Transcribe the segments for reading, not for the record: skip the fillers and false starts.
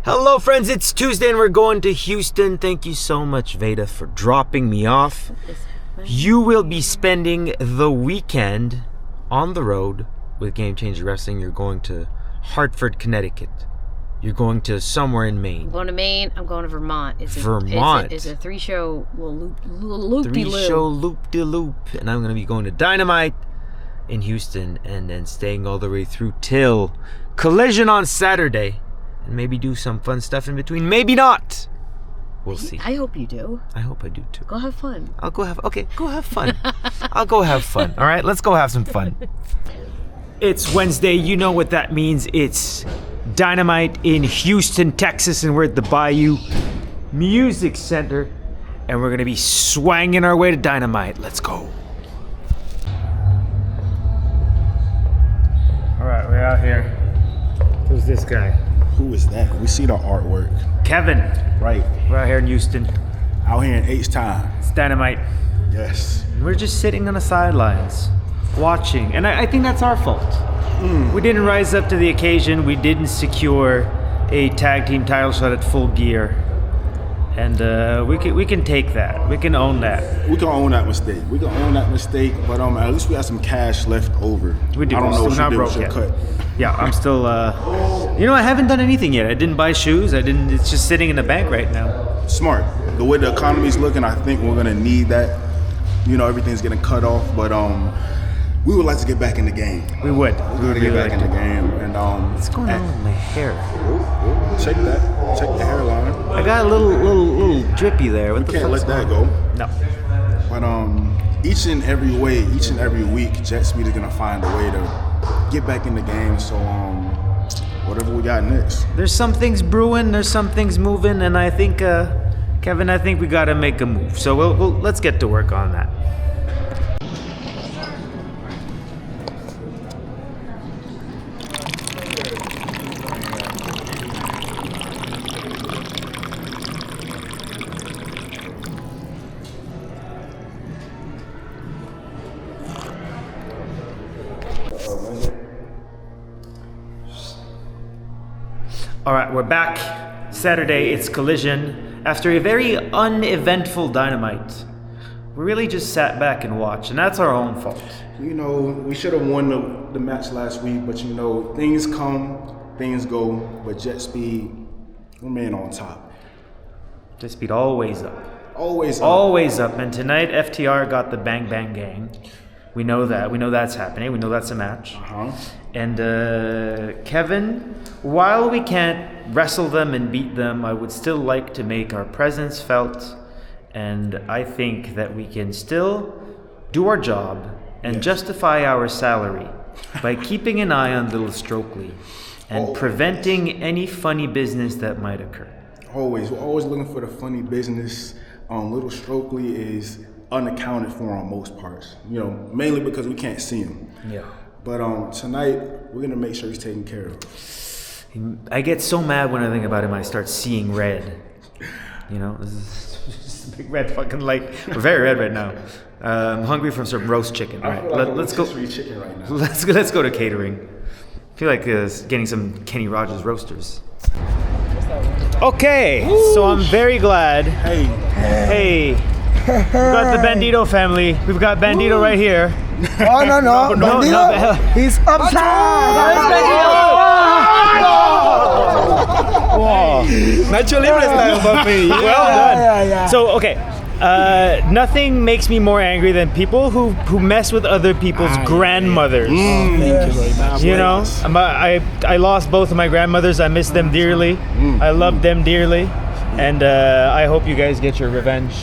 Hello friends, it's Tuesday and we're going to Houston. Thank you so much, Veda, for dropping me off. You will be spending the weekend on the road with Game Changer Wrestling. You're going to Hartford, Connecticut. You're going to somewhere in Maine. I'm going to Maine. I'm going to Vermont. Vermont. It's a three-show loop-de-loop. Three-show loop-de-loop. And I'm going to be going to Dynamite in Houston and then staying all the way through till Collision on Saturday. And maybe do some fun stuff in between. Maybe not. We'll see. I hope you do. I hope I do too. Go have fun. Go have fun. I'll go have fun. All right, let's go have some fun. It's Wednesday. You know what that means. It's Dynamite in Houston, Texas, and we're at the Bayou Music Center. And we're going to be swanging our way to Dynamite. Let's go. All right, we're out here. Who's this guy? Who is that? We see the artwork. Kevin. Right. We're out here in Houston. Out here in H-Town. It's Dynamite. Yes. We're just sitting on the sidelines, watching. And I think that's our fault. We didn't rise up to the occasion. We didn't secure a tag team title shot at Full Gear. And we can take that. We can own that. We can own that mistake. But at least we have some cash left over. We do. I don't know what not you did broke with your yet. cut. Yeah, I'm still, I haven't done anything yet. I didn't buy shoes. It's just sitting in the bank right now. Smart. The way the economy's looking, I think we're gonna need that. You know, everything's getting cut off, but we would like to get back in the game. We would Get really back like in the to. game. And What's going on with my hair? check that. Check the hairline. I got a little drippy there. What the Can't fuck's let that going go. on? No. But each and every week, Jet Speed is gonna find a way to get back in the game. So whatever we got next. There's some things brewing, there's some things moving, and I think, Kevin, we gotta make a move. So let's get to work on that. All right, we're back. Saturday, it's Collision. After a very uneventful Dynamite, we really just sat back and watched, and that's our own fault. You know, we should have won the match last week, but you know, things come, things go, but Jet Speed remain on top. Jet Speed always up. Always up. Always up, and tonight FTR got the Bang Bang Gang. We know that. We know that's happening. We know that's a match. And Kevin, while we can't wrestle them and beat them, I would still like to make our presence felt. And I think that we can still do our job and justify our salary by keeping an eye on Little Stokely and preventing any funny business that might occur. Always. We're always looking for the funny business. Little Stokely is unaccounted for on most parts, you know, mainly because we can't see him. Yeah. But tonight, we're going to make sure he's taken care of. I get so mad when I think about him, I start seeing red. You know, this is just a big red fucking light. We're very red right now. I'm hungry for some roast chicken. All right, let's go. Chicken right now. Let's go to catering. I feel like getting some Kenny Rogers roasters. Okay, so I'm very glad. Hey. We've got the Bandito family. We've got Bandito right here. Oh, no. Bandito, he's upside. Nacho Libre style, papi. Well done. Yeah. So, okay. Nothing makes me more angry than people who mess with other people's grandmothers. Thank you very much. You know, I lost both of my grandmothers. I miss them dearly. I love them dearly. And I hope you guys get your revenge.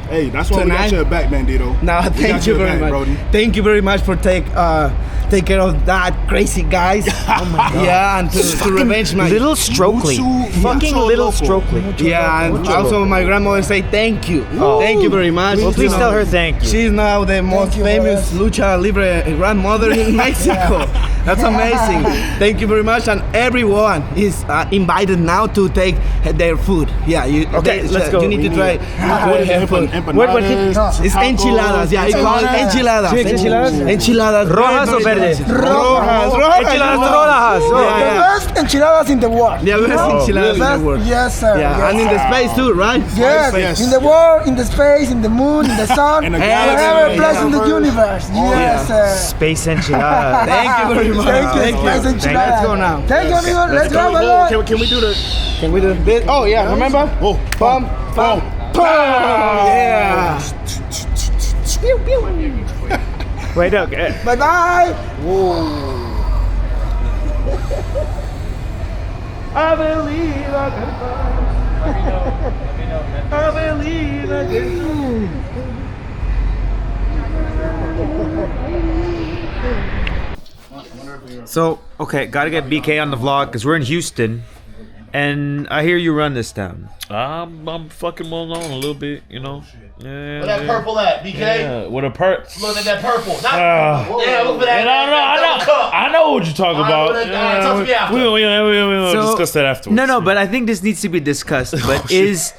Hey, that's why we got your back, Bandito. No, thank you very much. Brody. Thank you very much for take care of that crazy guys. Oh my God. Yeah, and to revenge my Little Stokely. Fucking Little Stokely. Yeah, and also my grandmother say thank you. Thank you very much. Well, please tell her thank you. She's now the most famous lucha libre grandmother in Mexico. That's amazing. Thank you very much, and everyone is invited now to take their food. Yeah, Okay, let's go. You need to try. Empanadas, It's enchiladas. Yeah, it's called enchiladas. Enchiladas. Rojas or verde? Rojas. Enchiladas rojas. Yeah, The yeah. best enchiladas in the world. Yeah, best enchiladas in the world. Yes, sir. Yeah, Yes, and in the sir. space too, right? Yes, Yes. in the world, in the space, in the moon, in the sun, In the wherever galaxy. place in the universe. Yes, sir. Space enchilada. Thank you very much. Thank you, space enchilada. Let's go now. Thank you, amigo. Let's go, Can we do the? Can we do this? Oh yeah, remember? Oh, Pum, pum, pum. Yeah. Wait, no. Bye bye. I believe I can fly. I believe I can. So, okay, gotta get BK on the vlog because we're in Houston, and I hear you run this town. I'm fucking well known a little bit, you know. Yeah, Where that purple at, BK? Yeah, with a perp. Look at that purple. Not, Yeah, look for that. I know what you're talking about. All right, talk to me after. We'll discuss that afterwards. No, but I think this needs to be discussed. But is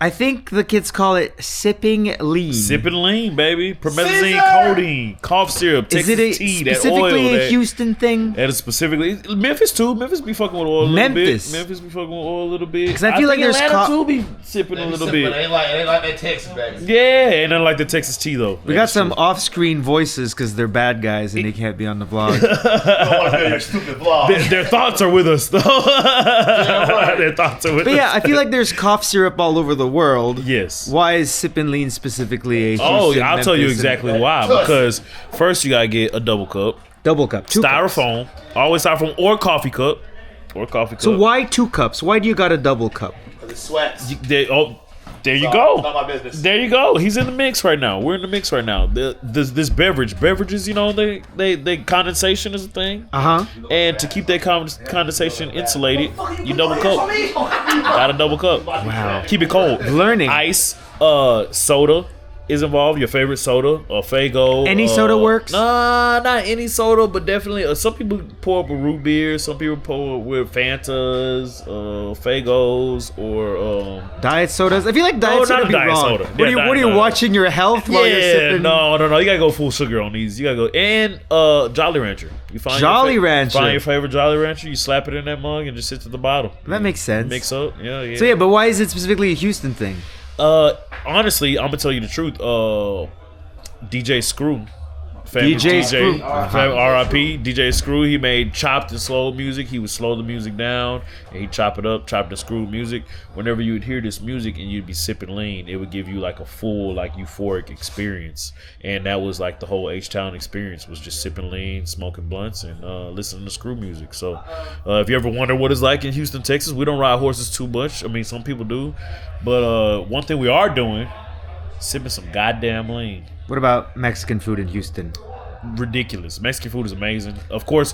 I think the kids call it sipping lean. Sipping lean, baby. Promethazine, Caesar! codeine, cough syrup, Is Texas it tea, that oil. specifically a That, Houston thing? that is specifically Memphis too. Memphis be fucking with oil a little Memphis. bit. Memphis be fucking with oil a little bit. 'Cause I feel like think there's Atlanta co- too be sipping a little But bit. they ain't like that Texas, baby. Yeah, and then like the Texas tea though. We got some off-screen voices because they're bad guys and they can't be on the vlog. I don't want to hear your stupid vlog. Their thoughts are with us though. right. Their thoughts are with But us. yeah, I feel like there's cough syrup all over the world. Yes. Why is sipping lean specifically a Oh, Houston, I'll tell you Memphis, exactly and- why. Because first you gotta get a double cup, Double cup, two cups. styrofoam, always styrofoam or coffee cup, So why 2 cups? Why do you got a double cup? Because it sweats. There you Not go. my business. There you go. He's in the mix right now. We're in the mix right now. This beverages, you know, they condensation is a thing. And to keep that condensation insulated, you double cup. Got a double cup. Wow. Keep it cold. Learning. Ice, soda is involved. Your favorite soda, or Faygo. Any soda works? Nah, not any soda, but definitely. Some people pour up with root beer. Some people pour with Fantas, Faygos, or Diet sodas? I feel like diet No, soda not be diet wrong. soda. What Yeah, are you, diet what are you soda. watching your health while you're sipping? No. You gotta go full sugar on these. You gotta go and Jolly Rancher. You find Jolly your Rancher. Find your favorite Jolly Rancher. You slap it in that mug and just sit to the bottom. That makes sense. Mix up. Yeah. So yeah, but why is it specifically a Houston thing? Honestly, I'm gonna tell you the truth. DJ Screw. Famous DJ Screw. R.I.P. DJ Screw. He made chopped and slow music. He would slow the music down and he'd chop it up, chop and screw music. Whenever you would hear this music and you'd be sipping lean, it would give you like a full, like euphoric experience. And that was like the whole H-Town experience, was just sipping lean, smoking blunts, and listening to screw music. So if you ever wonder what it's like in Houston, Texas, we don't ride horses too much. I mean, some people do. But one thing we are doing, sipping some goddamn lean. What about Mexican food in Houston? Ridiculous. Mexican food is amazing. Of course,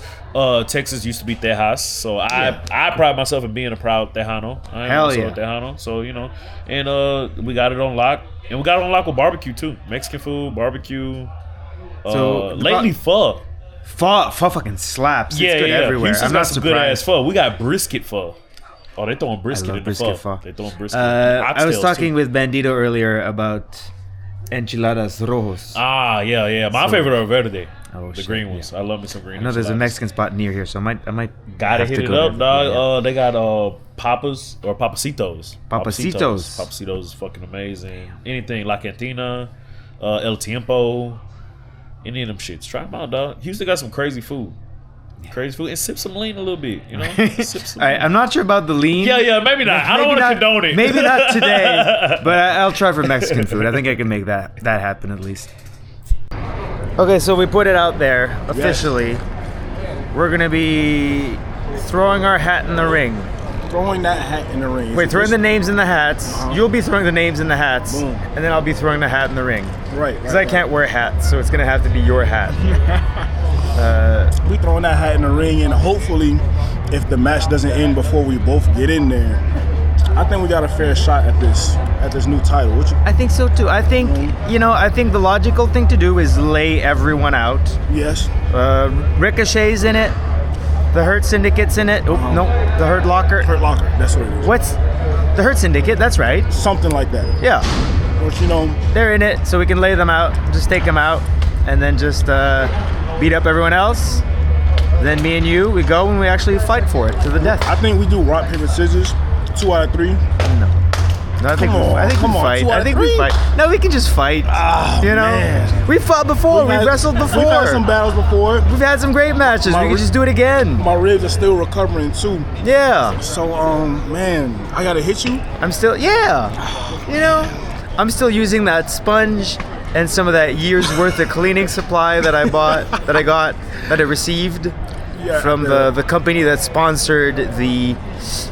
Texas used to be Tejas, so I pride myself in being a proud Tejano. I am Hell also yeah. a Tejano, so you know, and we got it on lock, and we got it on lock with barbecue too. Mexican food, barbecue. So, Lately, pho. Pho fucking slaps. It's good everywhere. Houston's I'm got not some good ass surprised. pho. We got brisket pho. Oh, they throwing brisket love in brisket the pho. pho. They throwing brisket. I was Oxtails, talking too. with Bandito earlier about enchiladas rojos. Yeah. My favorite are verde. Oh, the shit, green ones. I love me some green. I know there's a enchiladas. Mexican spot near here, so I might Gotta have hit to it go up, there. dog. They got papas or papacitos. Papacitos. Papacitos is fucking amazing. Anything La Cantina, El Tiempo, any of them shits. Try them out, dog. Houston got some crazy food. Crazy food. And sip some lean a little bit, you know? Sip some All right, I'm not sure about the lean. Yeah, maybe not. I don't want to condone it. Maybe not today, but I'll try for Mexican food. I think I can make that happen at least. Okay, so we put it out there officially. We're gonna be throwing our hat in the ring. Throwing that hat in the ring. Wait, throwing the names in the hats. You'll be throwing the names in the hats, Boom. and then I'll be throwing the hat in the ring. Right. Because I can't wear hats, so it's gonna have to be your hat. We throwing that hat in the ring, and hopefully, if the match doesn't end before we both get in there, I think we got a fair shot at this new title. What you? I think so too. I think I think the logical thing to do is lay everyone out. Yes. Ricochet's in it. The Hurt Syndicate's in it. Oh no, the Hurt Locker. Hurt Locker. That's what it is. What's the Hurt Syndicate? That's right. Something like that. Yeah, But they're in it, so we can lay them out. Just take them out, and then just beat up everyone else. Then me and you, we go and we actually fight for it to the death. I think we do rock paper scissors. 2 out of 3. No, I think we fight. 2 out I of think 3? we fight. No, we can just fight. Man. We fought before. We wrestled before. We've had some battles before. We've had some great matches. We can just do it again. My ribs are still recovering too. Yeah. So man, I gotta hit you. I'm still I'm still using that sponge and some of that year's worth of cleaning supply that I received from the company that sponsored the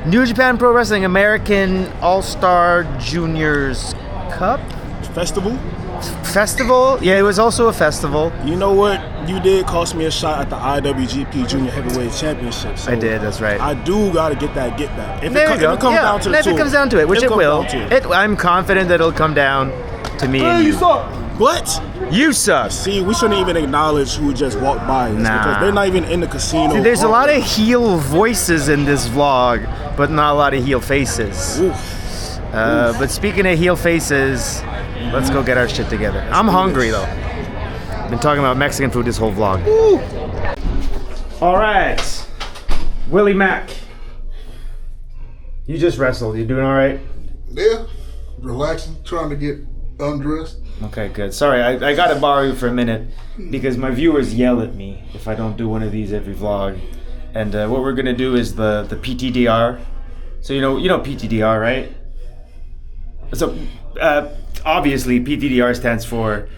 New Japan Pro Wrestling American All-Star Juniors Cup Festival. Yeah, it was also a festival. You know what? You did cost me a shot at the IWGP Junior Heavyweight Championship. So I did. That's right. I do gotta get that back. If There it you go. comes down to the if two, it comes down to it, which it will. comes down to it. I'm confident that it'll come down to me and you. What? You suck. See, we shouldn't even acknowledge who just walked by us because they're not even in the casino. See, there's a lot of heel voices in this vlog, but not a lot of heel faces. But speaking of heel faces, let's go get our shit together. I'm hungry though. Been talking about Mexican food this whole vlog. All right, Willie Mack. You just wrestled. You doing all right? Yeah, relaxing, trying to get undressed. Okay, good. Sorry, I gotta borrow you for a minute because my viewers yell at me if I don't do one of these every vlog. And what we're gonna do is the PTDR. So you know PTDR, right? So obviously PTDR stands for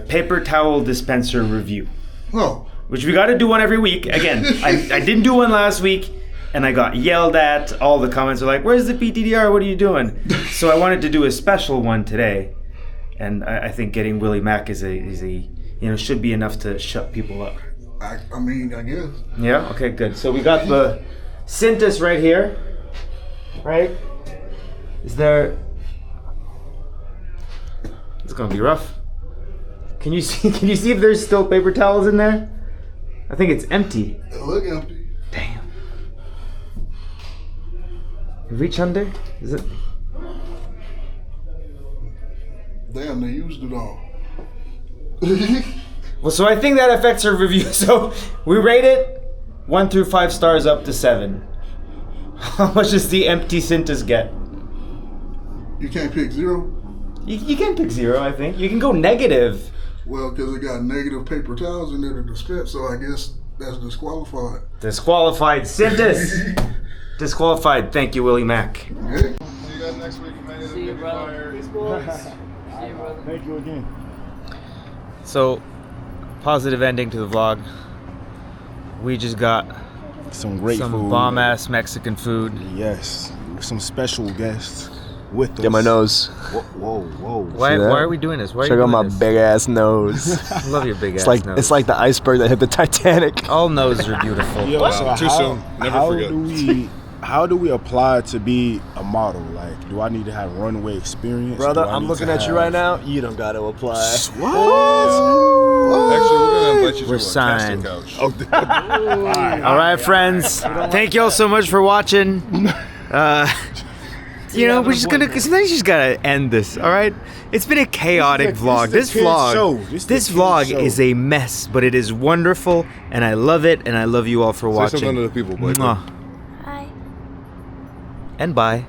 Paper Towel Dispenser Review. Oh, Which we gotta do one every week. Again, I didn't do one last week. And I got yelled at. All the comments are like, "Where's the PTDR? What are you doing?" So I wanted to do a special one today, and I think getting Willie Mack is a should be enough to shut people up. I mean, I guess. Yeah. Okay. Good. So we got the Cintas right here. Right? Is there? It's gonna be rough. Can you see? Can you see if there's still paper towels in there? I think it's empty. It look empty. Damn. Reach under? Is it? Damn, they used it all. Well, so I think that affects our review. So we rate it 1 through 5 stars up to 7. How much does the empty Cintas get? You can't pick 0? You can pick 0, I think. You can go negative. Well, because it got negative paper towels in there to dispense, so I guess that's disqualified. Disqualified Cintas. Disqualified. Thank you, Willie Mack. Yeah. See you guys next week. See you, brother. See you, brother. Thank you again. So, positive ending to the vlog. We just got Some great some food. bomb-ass Mexican food. Yes, some special guests with us. Get my nose. Whoa. Why that? are we doing this? Why are Check you out doing my this? big ass nose. I love your big ass nose. It's like the iceberg that hit the Titanic. All noses are beautiful. Yo, so Too soon. Never forget. How do we apply to be a model? Like, do I need to have runway experience? Brother, Do I I'm need looking to at you have- right now. You don't gotta apply. What? Actually, we're going to invite you We're to a signed. casting couch. All right, friends. Thank you all so much for watching. We're just gonna. Sometimes you just gotta end this. All right. It's been a chaotic vlog. This vlog is a mess, but it is wonderful, and I love it, and I love you all for watching. Say something to the people, boy. Mwah. Hi. And bye.